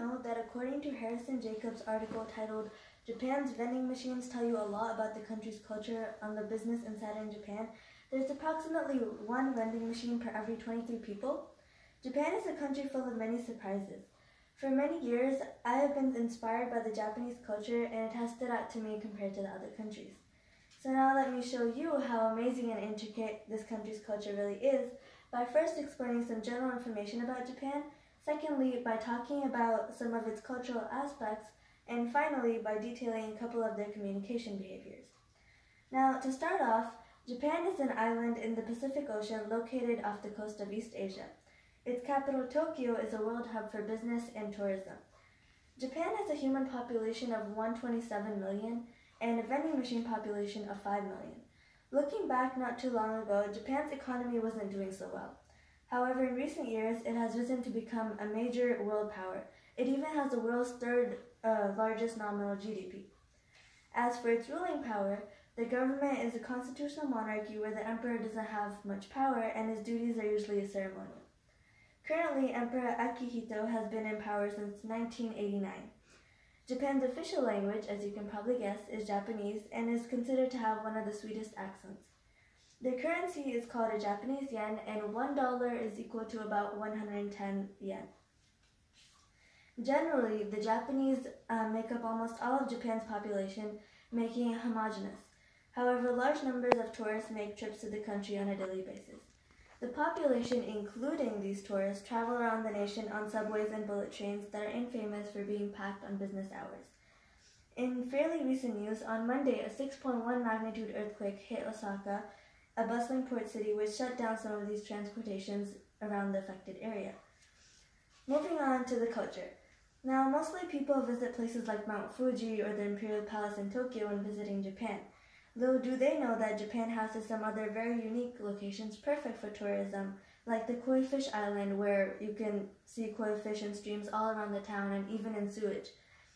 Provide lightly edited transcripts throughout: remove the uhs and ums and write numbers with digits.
know that according to Harrison Jacobs' article titled Japan's Vending Machines Tell You a Lot About the Country's Culture on the Business Insider in Japan, there's approximately one vending machine per every 23 people? Japan is a country full of many surprises. For many years, I have been inspired by the Japanese culture, and it has stood out to me compared to the other countries. So now let me show you how amazing and intricate this country's culture really is by first explaining some general information about Japan, secondly by talking about some of its cultural aspects, and finally by detailing a couple of their communication behaviors. Now, to start off, Japan is an island in the Pacific Ocean located off the coast of East Asia. Its capital, Tokyo, is a world hub for business and tourism. Japan has a human population of 127 million and a vending machine population of 5 million. Looking back not too long ago, Japan's economy wasn't doing so well. However, in recent years, it has risen to become a major world power. It even has the world's third largest nominal GDP. As for its ruling power, the government is a constitutional monarchy where the emperor doesn't have much power and his duties are usually ceremonial. Currently, Emperor Akihito has been in power since 1989. Japan's official language, as you can probably guess, is Japanese and is considered to have one of the sweetest accents. The currency is called a Japanese yen, and $1 is equal to about 110 yen. Generally, the Japanese make up almost all of Japan's population, making it homogeneous. However, large numbers of tourists make trips to the country on a daily basis. The population, including these tourists, travel around the nation on subways and bullet trains that are infamous for being packed on business hours. In fairly recent news, on Monday, a 6.1 magnitude earthquake hit Osaka, a bustling port city, which shut down some of these transportations around the affected area. Moving on to the culture. Now, mostly people visit places like Mount Fuji or the Imperial Palace in Tokyo when visiting Japan. Little do they know that Japan houses some other very unique locations perfect for tourism, like the Koi Fish Island, where you can see koi fish in streams all around the town and even in sewage,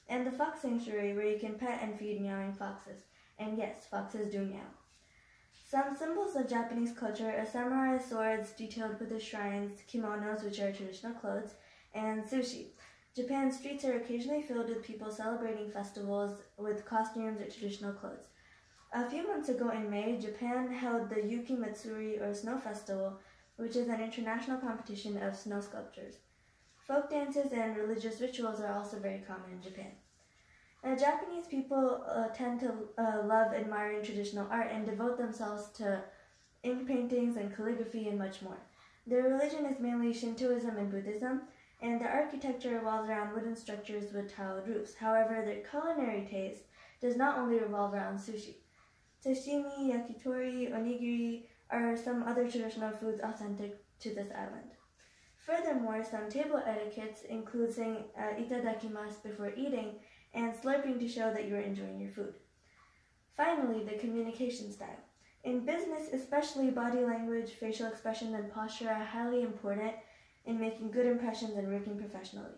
and the Fox Sanctuary, where you can pet and feed meowing foxes. And yes, foxes do meow. Some symbols of Japanese culture are samurai swords detailed with the shrines, kimonos, which are traditional clothes, and sushi. Japan's streets are occasionally filled with people celebrating festivals with costumes or traditional clothes. A few months ago in May, Japan held the Yuki Matsuri, or Snow Festival, which is an international competition of snow sculptures. Folk dances and religious rituals are also very common in Japan. Japanese people tend to love admiring traditional art and devote themselves to ink paintings and calligraphy and much more. Their religion is mainly Shintoism and Buddhism, and their architecture revolves around wooden structures with tiled roofs. However, their culinary taste does not only revolve around sushi. Sashimi, yakitori, onigiri are some other traditional foods authentic to this island. Furthermore, some table etiquettes include saying itadakimasu before eating and slurping to show that you are enjoying your food. Finally, the communication style. In business, especially body language, facial expression, and posture are highly important in making good impressions and working professionally.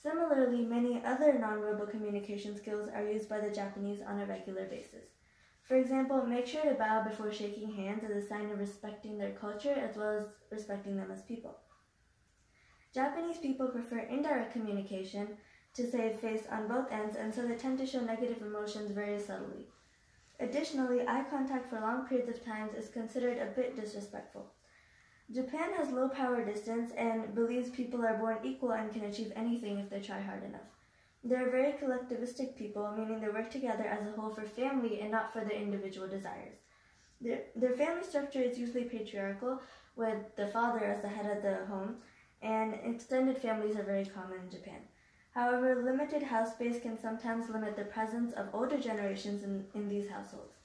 Similarly, many other nonverbal communication skills are used by the Japanese on a regular basis. For example, make sure to bow before shaking hands as a sign of respecting their culture as well as respecting them as people. Japanese people prefer indirect communication to save face on both ends, and so they tend to show negative emotions very subtly. Additionally, eye contact for long periods of time is considered a bit disrespectful. Japan has low power distance and believes people are born equal and can achieve anything if they try hard enough. They're very collectivistic people, meaning they work together as a whole for family and not for their individual desires. Their family structure is usually patriarchal, with the father as the head of the home, and extended families are very common in Japan. However, limited house space can sometimes limit the presence of older generations in these households.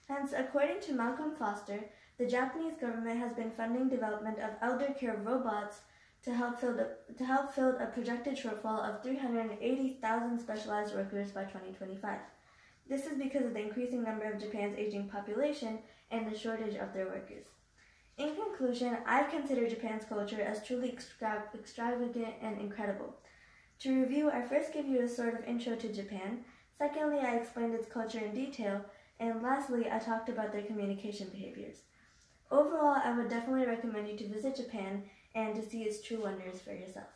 Hence, according to Malcolm Foster, the Japanese government has been funding development of elder care robots to help fill a projected shortfall of 380,000 specialized workers by 2025. This is because of the increasing number of Japan's aging population and the shortage of their workers. In conclusion, I consider Japan's culture as truly extravagant and incredible. To review, I first give you a sort of intro to Japan. Secondly, I explained its culture in detail. And lastly, I talked about their communication behaviors. Overall, I would definitely recommend you to visit Japan and to see its true wonders for yourself.